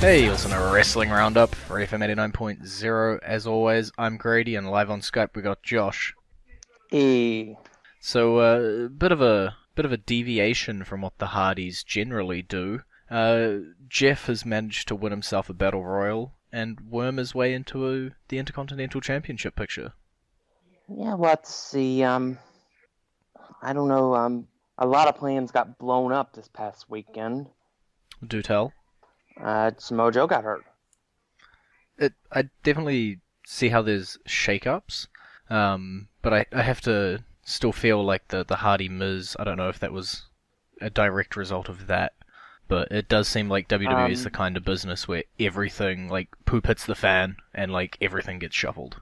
Hey, listen to Wrestling Roundup, FreeFM 89.0. As always, I'm Grady, and live on Skype we got Josh. E. So, bit of a deviation from what the Hardys generally do. Jeff has managed to win himself a battle royal and worm his way into the Intercontinental Championship picture. Yeah, let's see. I don't know. A lot of plans got blown up this past weekend. Do tell. Samoa Joe got hurt. I definitely see how there's shake-ups, but I have to still feel like the Hardy Miz. I don't know if that was a direct result of that, but it does seem like WWE is the Um, kind of business where everything, like, poop hits the fan and, like, everything gets shuffled.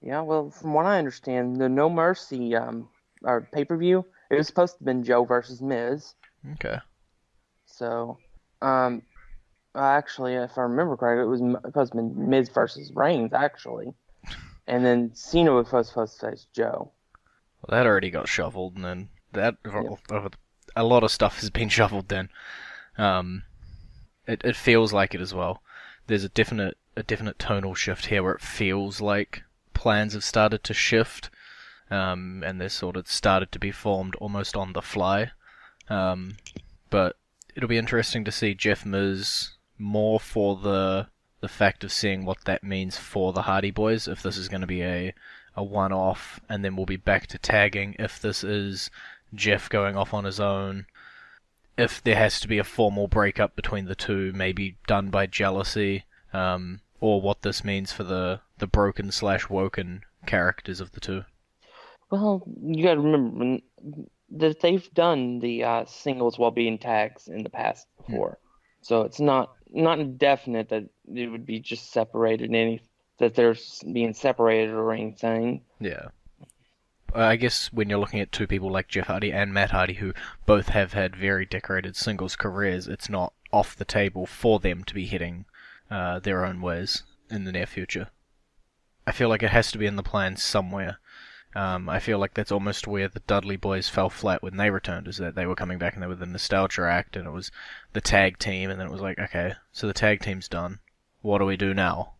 yeah, well, from what I understand, the No Mercy or pay-per-view, it was supposed to have been Joe versus Miz. Okay. So, um, actually, if I remember correctly, it was supposed to have been Miz versus Reigns, actually. And then Cena was supposed to face Joe. Well, that already got shuffled, and then Yeah. a lot of stuff has been shuffled then. Um, it feels like it as well. There's a definite tonal shift here where it feels like plans have started to shift, and they're sort of started to be formed almost on the fly. Um, but it'll be interesting to see Jeff Miz more for the fact of seeing what that means for the Hardy Boys. If this is going to be a one-off, and then we'll be back to tagging. If this is Jeff going off on his own, if there has to be a formal breakup between the two, maybe done by jealousy, or what this means for the broken slash woken characters of the two. Well, you got to remember that they've done the singles while being tags in the past Hmm. before, so it's not indefinite that it would be just separated. That they're being separated or anything. Yeah. I guess when you're looking at two people like Jeff Hardy and Matt Hardy, who both have had very decorated singles careers, it's not off the table for them to be heading their own ways in the near future. I feel like it has to be in the plans somewhere. I feel like that's almost where the Dudley boys fell flat when they returned, is that they were coming back and they were the nostalgia act, and it was the tag team, and then it was like, okay, so the tag team's done. What do we do now?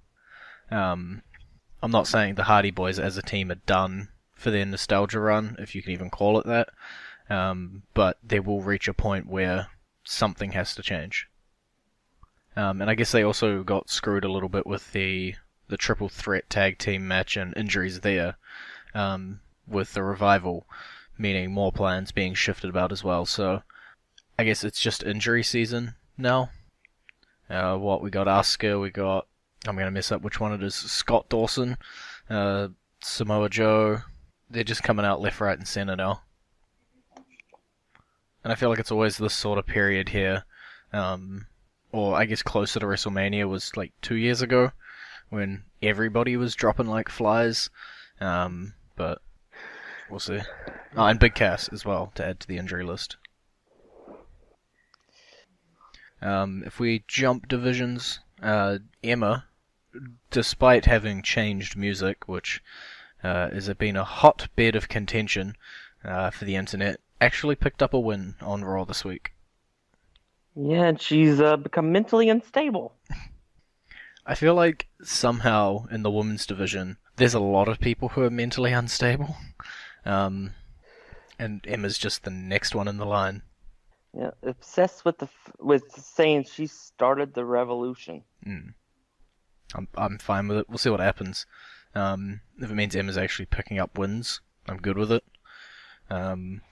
Um, I'm not saying the Hardy Boys as a team are done for their nostalgia run, if you can even call it that, but they will reach a point where something has to change. And I guess they also got screwed a little bit with the triple threat tag team match and injuries there, with the revival, meaning more plans being shifted about as well. So I guess it's just injury season now. What we got Asuka, we got, I'm gonna mess up which one it is. Scott Dawson, uh, Samoa Joe. They're just coming out left, right, and center now. And I feel like it's always this sort of period here, or I guess closer to WrestleMania was like 2 years ago when everybody was dropping like flies. But we'll see. Oh, and Big Cass as well to add to the injury list. If we jump divisions, Emma, despite having changed music, which has been a hotbed of contention for the internet, actually picked up a win on Raw this week. Yeah, and she's become mentally unstable. I feel like somehow in the women's division, there's a lot of people who are mentally unstable, um, and Emma's just the next one in the line. Yeah, obsessed with with saying she started the revolution. Mm. I'm fine with it. We'll see what happens. If it means Emma's actually picking up wins, I'm good with it. Um,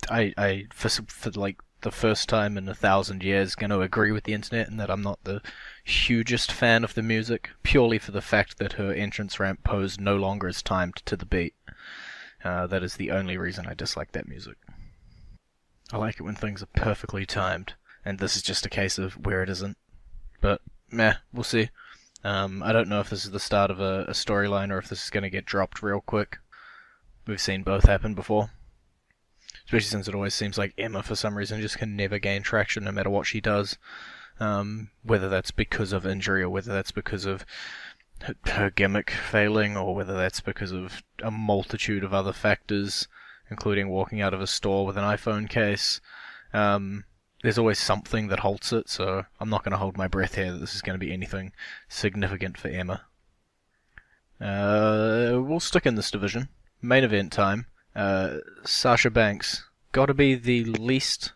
I for like the first time in 1,000 years, going to agree with the internet in that I'm not the hugest fan of the music, purely for the fact that her entrance ramp pose no longer is timed to the beat. That is the only reason I dislike that music. I like it when things are perfectly timed, and this is just a case of where it isn't. But meh, we'll see. I don't know if this is the start of a storyline or if this is going to get dropped real quick. We've seen both happen before. Especially since it always seems like Emma, for some reason, just can never gain traction no matter what she does. Whether that's because of injury or whether that's because of her gimmick failing or whether that's because of a multitude of other factors, including walking out of a store with an iPhone case. there's always something that halts it, so I'm not going to hold my breath here that this is going to be anything significant for Emma. We'll stick in this division. Main event time. Sasha Banks. Gotta be the least,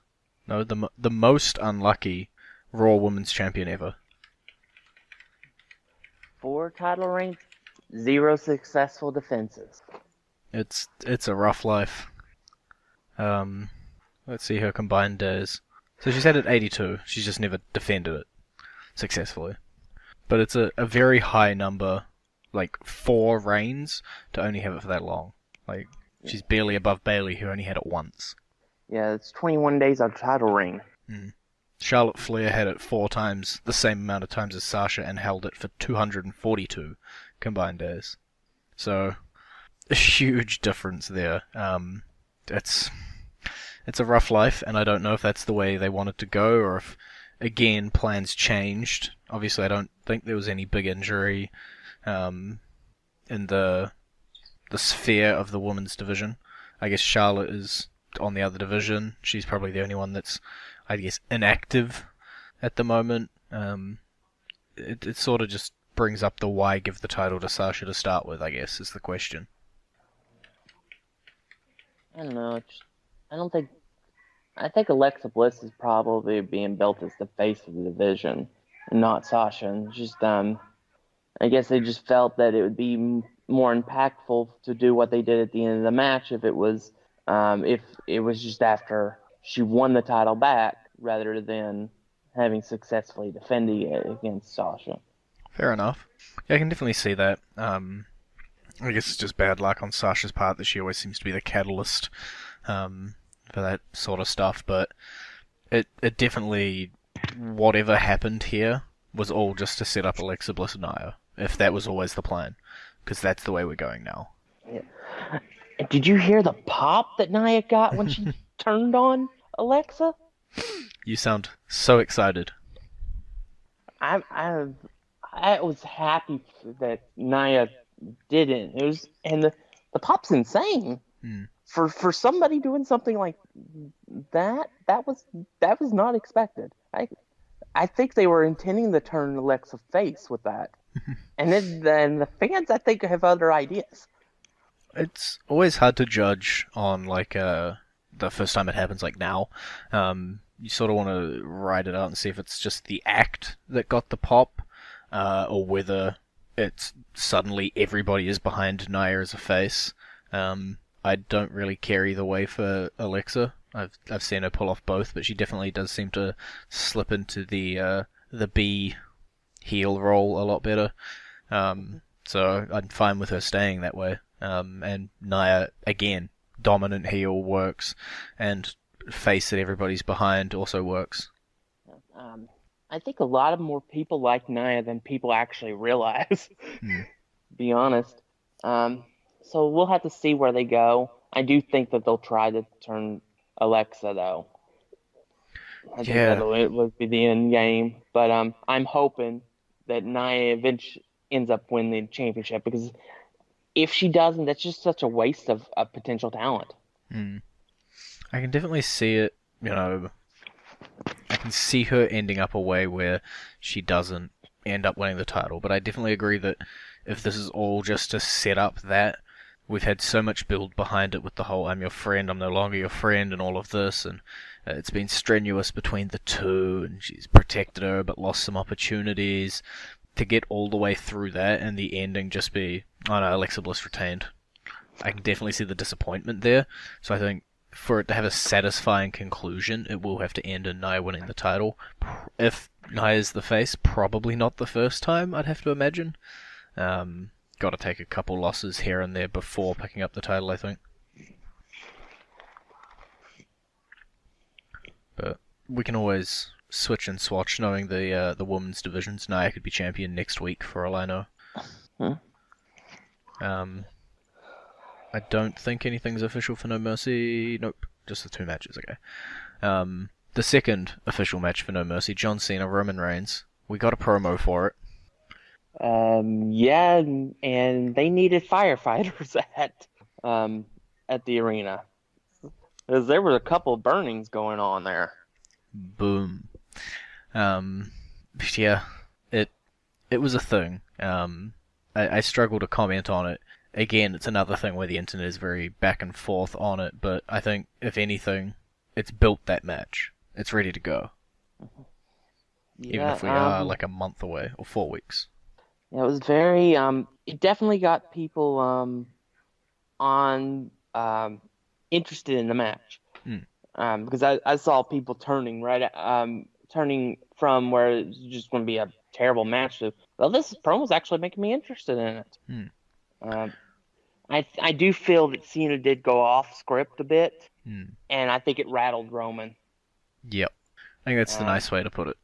no, the most unlucky Raw Women's Champion ever. 4 title reigns, 0 successful defenses. It's a rough life. Um, let's see her combined days. So she's had it 82. She's just never defended it successfully. But it's a very high number, like 4 reigns to only have it for that long. Like she's barely above Bayley, who only had it once. Yeah, it's 21 days of title reign. Charlotte Flair had it 4 times, the same amount of times as Sasha, and held it for 242 combined days. So a huge difference there. It's a rough life, and I don't know if that's the way they wanted to go, or if again plans changed. Obviously, I don't think there was any big injury in the sphere of the women's division. I guess Charlotte is on the other division. She's probably the only one that's, I guess, inactive at the moment. It sort of just brings up the why give the title to Sasha to start with, I guess, is the question. I don't know. I think Alexa Bliss is probably being built as the face of the division, and not Sasha. And just I guess they just felt that it would be more impactful to do what they did at the end of the match if it was just after she won the title back rather than having successfully defended it against Sasha. Fair enough. Yeah, I can definitely see that. I guess it's just bad luck on Sasha's part that she always seems to be the catalyst for that sort of stuff, but it definitely, whatever happened here, was all just to set up Alexa Bliss and Nia, if that was always the plan, because that's the way we're going now. Yeah. Did you hear the pop that Nia got when she turned on Alexa? You sound so excited. I was happy that Nia didn't. The pop's insane. For somebody doing something like that. That was not expected. I think they were intending to turn Alexa face with that, and then the fans I think have other ideas. It's always hard to judge on the first time it happens, like now. You sort of want to ride it out and see if it's just the act that got the pop, or whether it's suddenly everybody is behind Nia as a face. I don't really care either way for Alexa. I've seen her pull off both, but she definitely does seem to slip into the B heel role a lot better. So I'm fine with her staying that way. And Nia, again, dominant heel works, and face that everybody's behind also works. I think a lot of more people like Nia than people actually realize, to be honest. So we'll have to see where they go. I do think that they'll try to turn Alexa, though. I think it would be the end game. But I'm hoping that Nia eventually ends up winning the championship, because if she doesn't, that's just such a waste of potential talent. I can definitely see it, I can see her ending up a way where she doesn't end up winning the title, but I definitely agree that if this is all just to set up that, we've had so much build behind it with the whole I'm your friend, I'm no longer your friend, and all of this, and it's been strenuous between the two, and she's protected her but lost some opportunities. To get all the way through that and the ending just be, oh no, Alexa Bliss retained. I can definitely see the disappointment there, so I think for it to have a satisfying conclusion, it will have to end in Nia winning the title. If Nia's the face, probably not the first time, I'd have to imagine. Got to take a couple losses here and there before picking up the title, I think. But we can always switch and swatch, knowing the women's divisions. Nia could be champion next week, for all I know. I don't think anything's official for No Mercy. Nope, just the 2 matches. Okay. The second official match for No Mercy, John Cena, Roman Reigns. We got a promo for it. Yeah, and they needed firefighters at the arena, because there were a couple of burnings going on there. Boom. But yeah, it it was a thing. I struggle to comment on it. Again, it's another thing where the internet is very back and forth on it, but I think, if anything, it's built that match. It's ready to go, even Yeah, if we are like a month away or 4 weeks. it was very it definitely got people on interested in the match. Hmm. Because I saw people turning from where it's just going to be a terrible match to, well, this promo's actually making me interested in it. Hmm. Um, I do feel that Cena did go off script a bit, Hmm. and I think it rattled Roman. Yep. I think that's the Um, nice way to put it.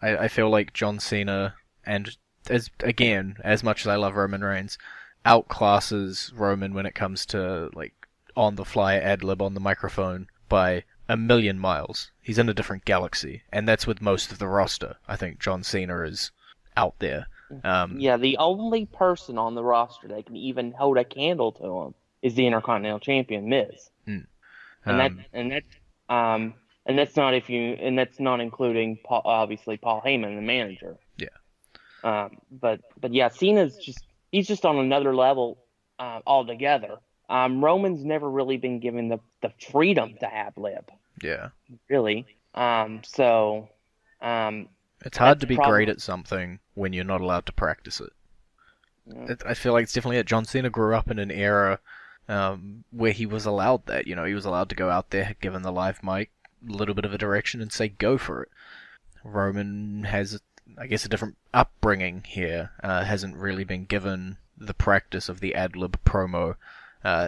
I feel like John Cena, and as again, as much as I love Roman Reigns, outclasses Roman when it comes to like on the fly ad lib on the microphone by a million miles. He's in a different galaxy, and that's with most of the roster. I think John Cena is out there. Um, yeah, the only person on the roster that can even hold a candle to him is the Intercontinental Champion, Miz. hmm, and that um, and that um and that's not if you and that's not including obviously Paul Heyman, the manager. yeah, But yeah, Cena's just he's just on another level altogether. Roman's never really been given the freedom to have lib, yeah. really. So It's hard that's to be great probably at something when you're not allowed to practice it. yeah. I feel like it's definitely it. John Cena grew up in an era where he was allowed that. You know, he was allowed to go out there, given the live mic, a little bit of a direction, and say go for it. Roman has, I guess, a different upbringing here. Hasn't really been given the practice of the ad lib promo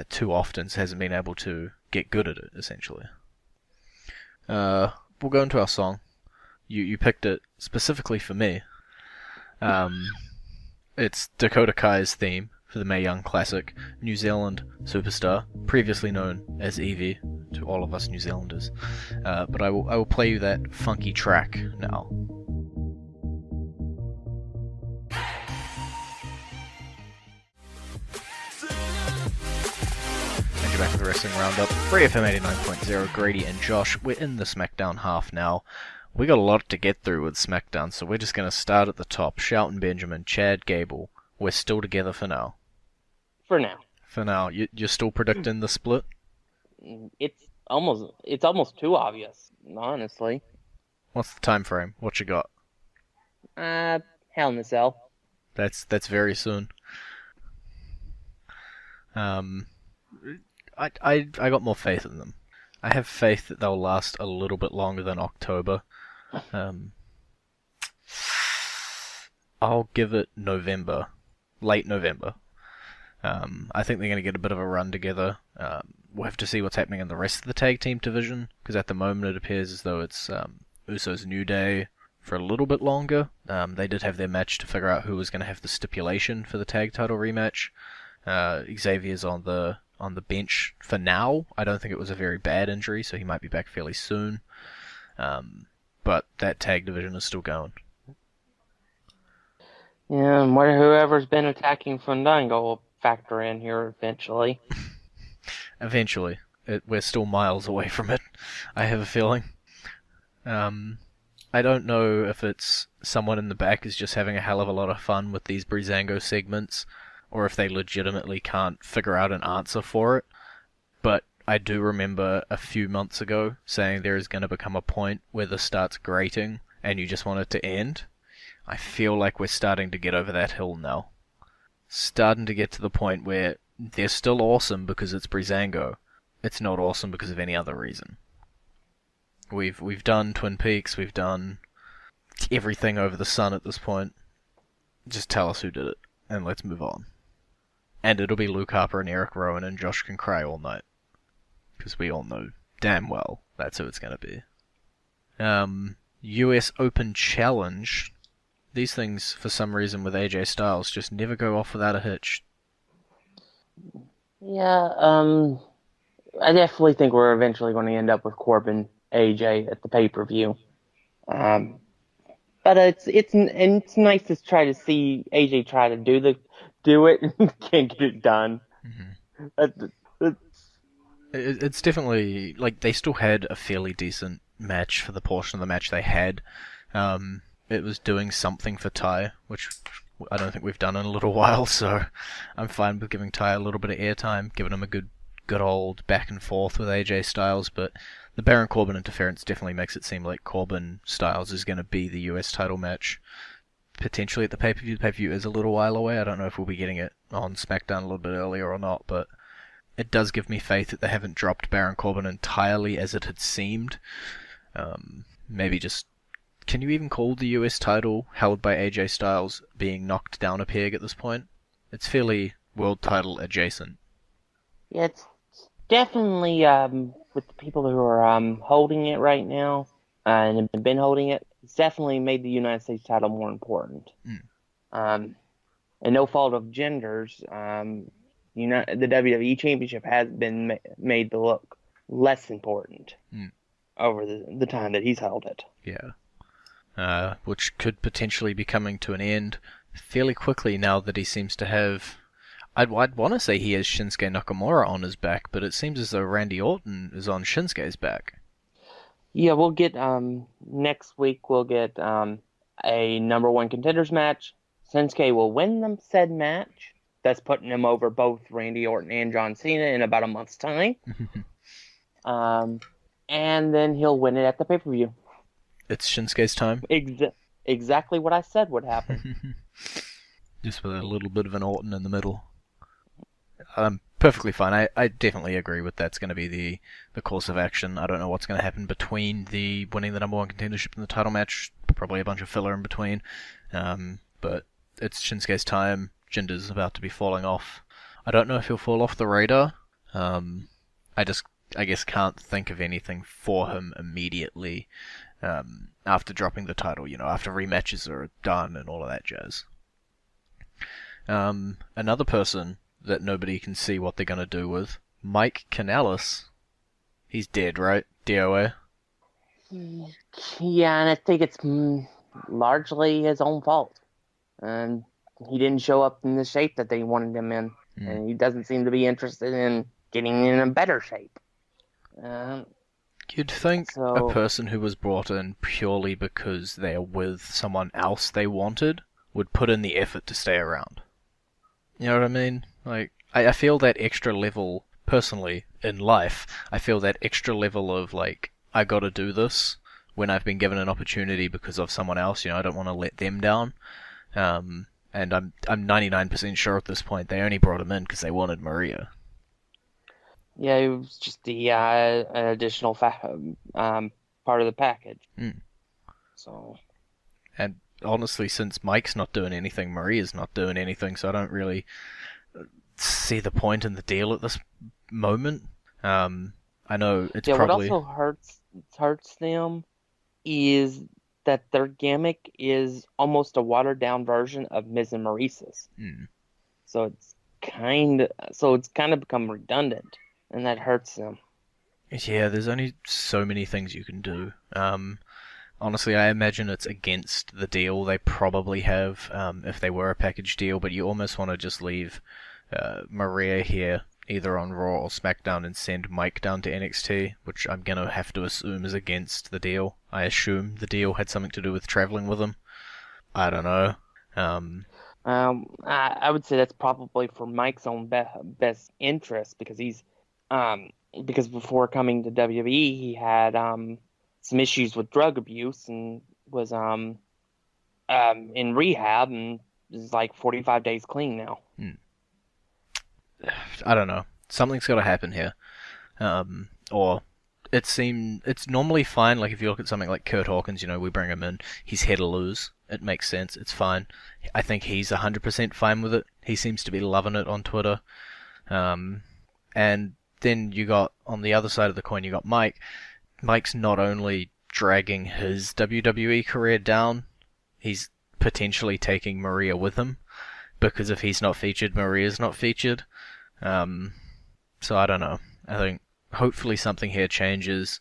too often, so hasn't been able to get good at it. Essentially, uh, we'll go into our song. You picked it specifically for me. Um, It's Dakota Kai's theme for the Mae Young Classic, New Zealand superstar, previously known as Evie to all of us New Zealanders. But I will play you that funky track now. And you're back with the Wrestling Roundup. FreeFM 89.0, Grady and Josh. We're in the SmackDown half now. We got a lot to get through with SmackDown, so we're just going to start at the top. Shelton Benjamin, Chad Gable. We're still together for now. For now. For now, you're still predicting the split? It's almost too obvious, honestly. What's the time frame? What you got? Uh, Hell in a Cell. That's very soon. Um, I got more faith in them. I have faith that they'll last a little bit longer than October. Um, I'll give it November, late November. I think they're going to get a bit of a run together. We'll have to see what's happening in the rest of the tag team division, because at the moment it appears as though it's Usos New Day for a little bit longer. They did have their match to figure out who was going to have the stipulation for the tag title rematch. Xavier's on the bench for now. I don't think it was a very bad injury, so he might be back fairly soon. But that tag division is still going. Yeah, and whoever's been attacking Fandango will factor in here eventually. Eventually, we're still miles away from it. I have a feeling. I don't know if it's someone in the back is just having a hell of a lot of fun with these Breezango segments, or if they legitimately can't figure out an answer for it. But I do remember a few months ago saying there is going to become a point where this starts grating and you just want it to end. I feel like we're starting to get over that hill now. Starting to get to the point where they're still awesome because it's Breezango. It's not awesome because of any other reason. We've done Twin Peaks, we've done everything over the sun at this point. Just tell us who did it, and let's move on. And it'll be Luke Harper and Eric Rowan, and Josh can cry all night. Because we all know damn well that's who it's going to be. US Open Challenge. These things, for some reason, with AJ Styles, just never go off without a hitch. Yeah, I definitely think we're eventually going to end up with Corbin AJ at the pay-per-view. Um, but it's nice to try to see AJ try to do it and can't get it done. Mm-hmm. That, that's, It's definitely like they still had a fairly decent match for the portion of the match they had. It was doing something for Ty, which I don't think we've done in a little while, so I'm fine with giving Ty a little bit of airtime, giving him a good old back and forth with AJ Styles, but the Baron Corbin interference definitely makes it seem like Corbin Styles is going to be the US title match, potentially at the pay-per-view. The pay-per-view is a little while away. I don't know if we'll be getting it on SmackDown a little bit earlier or not, but it does give me faith that they haven't dropped Baron Corbin entirely as it had seemed. Maybe just... Can you even call the US title held by AJ Styles being knocked down a peg at this point? It's fairly world title adjacent. Yeah, it's definitely with the people who are holding it right now and have been holding it. It's definitely made the United States title more important. And no fault of genders, the WWE Championship has been made to look less important over the time that he's held it. Yeah. Which could potentially be coming to an end fairly quickly now that he seems to have... I'd want to say he has Shinsuke Nakamura on his back, but it seems as though Randy Orton is on Shinsuke's back. Yeah, we'll get next week. We'll get a number one contenders match. Shinsuke will win them said match. That's putting him over both Randy Orton and John Cena in about a month's time. And then he'll win it at the pay-per-view. It's Shinsuke's time. Exactly what I said would happen. Just with a little bit of an Orton in the middle. Perfectly fine. I definitely agree with that's going to be the course of action. I don't know what's going to happen between the winning the number one contendership and the title match. Probably a bunch of filler in between. But it's Shinsuke's time. Jinder's about to be falling off. I don't know if he'll fall off the radar. I guess can't think of anything for him immediately after dropping the title, after rematches are done and all of that jazz. Another person that nobody can see what they're going to do with, Mike Kanellis. He's dead, right? DOA? Yeah, and I think it's largely his own fault. And he didn't show up in the shape that they wanted him in. And he doesn't seem to be interested in getting in a better shape. You'd think a person who was brought in purely because they're with someone else they wanted would put in the effort to stay around. You know what I mean? Like, I feel that extra level, personally, in life, I feel that extra level of, like, I gotta do this when I've been given an opportunity because of someone else, I don't want to let them down. And I'm 99% sure at this point they only brought him in because they wanted Maria. Yeah, it was just the an additional part of the package. So, and honestly, since Mike's not doing anything, Maria's not doing anything, so I don't really see the point in the deal at this moment. I know it's probably... what also hurts them is that their gimmick is almost a watered down version of Miz and Maurice's. So it's kind of become redundant. And that hurts them. Yeah, there's only so many things you can do. Honestly, I imagine it's against the deal they probably have if they were a package deal, but you almost want to just leave Maria here, either on Raw or SmackDown, and send Mike down to NXT, which I'm going to have to assume is against the deal. I assume the deal had something to do with traveling with him. I don't know. I would say that's probably for Mike's own best interest, because because before coming to WWE, he had some issues with drug abuse and was in rehab and is like 45 days clean now. I don't know. Something's got to happen here. Or it's normally fine. Like if you look at something like Kurt Hawkins, we bring him in, he's here to lose. It makes sense. It's fine. I think he's 100% fine with it. He seems to be loving it on Twitter. And then you got, on the other side of the coin, you got Mike. Mike's not only dragging his WWE career down, he's potentially taking Maria with him, because if he's not featured, Maria's not featured. So I don't know. I think hopefully something here changes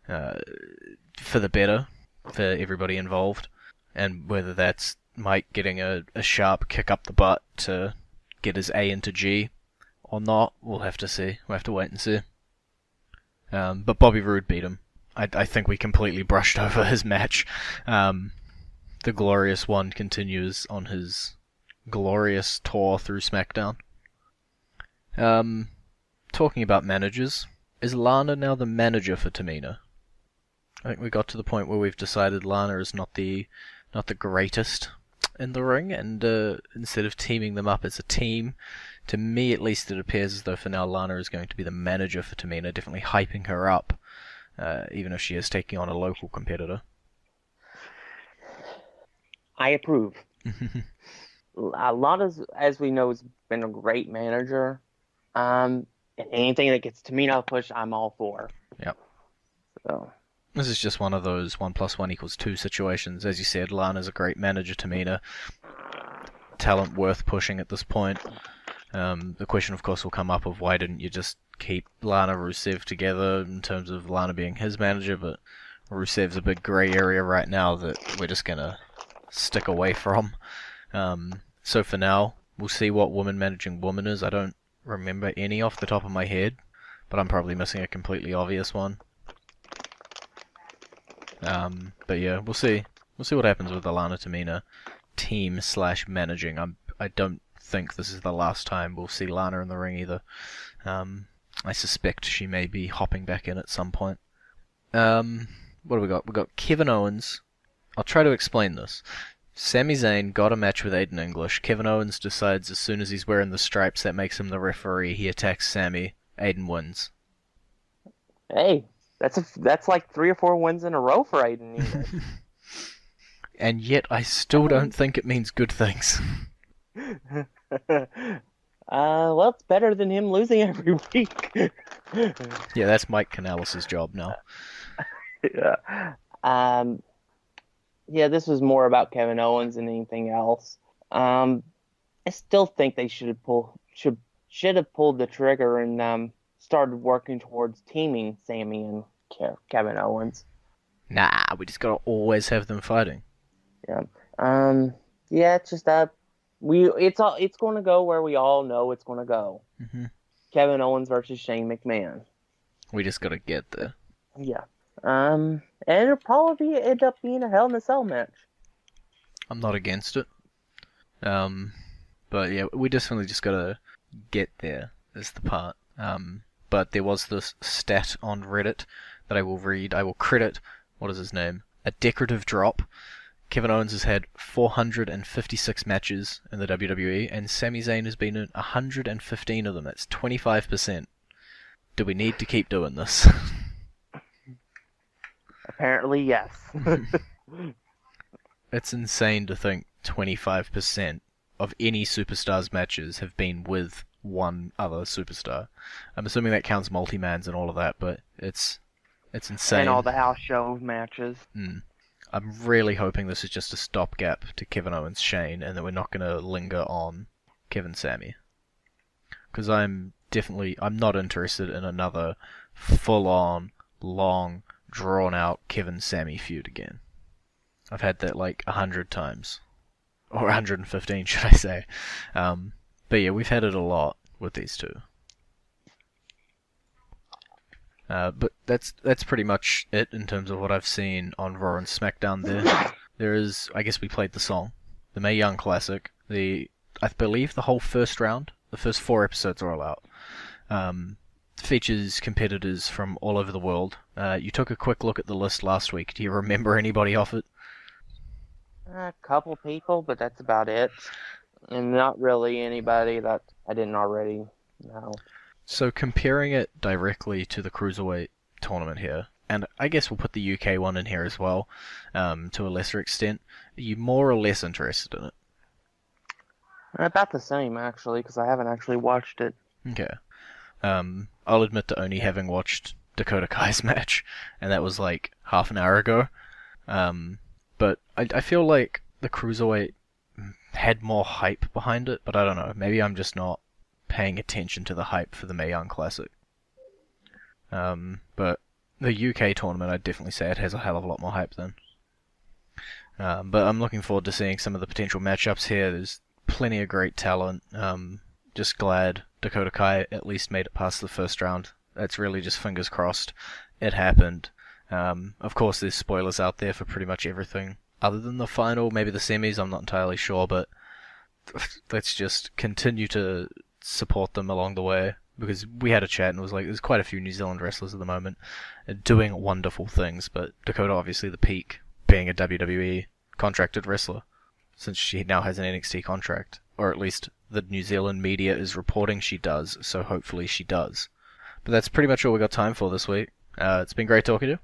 for the better for everybody involved, and whether that's Mike getting a sharp kick up the butt to get his A into G or not, we'll have to see. We'll have to wait and see. But Bobby Roode beat him. I think we completely brushed over his match. The Glorious One continues on his glorious tour through SmackDown. Talking about managers, is Lana now the manager for Tamina? I think we got to the point where we've decided Lana is not the greatest in the ring, and instead of teaming them up as a team, to me at least it appears as though for now Lana is going to be the manager for Tamina, definitely hyping her up, even if she is taking on a local competitor. I approve. Lana's, as we know, has been a great manager. And anything that gets Tamina pushed, I'm all for. Yep. So this is just one of those 1 + 1 = 2 situations. As you said, Lana's a great manager. Tamina, talent worth pushing at this point. The question, of course, will come up of why didn't you just keep Lana Rusev together in terms of Lana being his manager, but Rusev's a big grey area right now that we're just going to stick away from. So for now, we'll see what woman managing woman is. I don't remember any off the top of my head, but I'm probably missing a completely obvious one. But yeah, we'll see. We'll see what happens with the Lana Tamina team / managing. I don't think this is the last time we'll see Lana in the ring either. I suspect she may be hopping back in at some point. What do we got? We got Kevin Owens. I'll try to explain this. Sami Zayn got a match with Aiden English. Kevin Owens decides as soon as he's wearing the stripes that makes him the referee, he attacks Sami. Aiden wins. Hey, that's like 3 or 4 wins in a row for Aiden English. And yet I still don't think it means good things. Well, it's better than him losing every week. Yeah, that's Mike Canales' job now. Yeah. Yeah, this was more about Kevin Owens than anything else. I still think they should have pulled the trigger and started working towards teaming Sami and Kevin Owens. Nah, we just gotta always have them fighting. Yeah. Yeah, it's just that it's going to go where we all know it's going to go. Mm-hmm. Kevin Owens versus Shane McMahon. We just gotta get there. Yeah. And it'll probably end up being a Hell in a Cell match. I'm not against it. But yeah, we definitely just gotta get there is the part. But there was this stat on Reddit that I will read. I will credit, what is his name? A Decorative Drop. Kevin Owens has had 456 matches in the WWE, and Sami Zayn has been in 115 of them. That's 25%. Do we need to keep doing this? Apparently, yes. It's insane to think 25% of any superstar's matches have been with one other superstar. I'm assuming that counts multi-mans and all of that, but it's insane. And all the house show matches. I'm really hoping this is just a stopgap to Kevin Owens Shane, and that we're not going to linger on Kevin Sami. Because I'm not interested in another full-on, long, drawn-out Kevin Sami feud again. I've had that like 100 times. Or 115, should I say. But yeah, we've had it a lot with these two. But that's pretty much it in terms of what I've seen on Raw and SmackDown there. There is, I guess we played the song, the Mae Young Classic. I believe the whole first round, the first 4 episodes are all out. Features competitors from all over the world. You took a quick look at the list last week. Do you remember anybody off it? A couple people, but that's about it. And not really anybody that I didn't already know. So comparing it directly to the Cruiserweight tournament here, and I guess we'll put the UK one in here as well, to a lesser extent, are you more or less interested in it? About the same, actually, because I haven't actually watched it. Okay. I'll admit to only having watched Dakota Kai's match, and that was like half an hour ago. But I feel like the Cruiserweight had more hype behind it, but I don't know. Maybe I'm just not paying attention to the hype for the Mae Young Classic. But the UK tournament, I'd definitely say it has a hell of a lot more hype then. But I'm looking forward to seeing some of the potential matchups here. There's plenty of great talent. Just glad Dakota Kai at least made it past the first round. That's really just fingers crossed. It happened. Of course, there's spoilers out there for pretty much everything. Other than the final, maybe the semis, I'm not entirely sure, but let's just continue to support them along the way. Because we had a chat and it was like, there's quite a few New Zealand wrestlers at the moment doing wonderful things, but Dakota obviously the peak, being a WWE contracted wrestler, since she now has an NXT contract. Or at least the New Zealand media is reporting she does, so hopefully she does. But that's pretty much all we got time for this week. It's been great talking to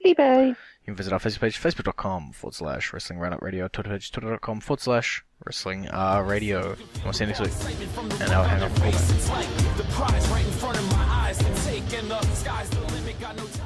you. eBay. You can visit our Facebook page, facebook.com/Wrestling Roundup Radio, Twitter page, twitter.com/Wrestling Radio. We'll see you next week. And now hang up and call back.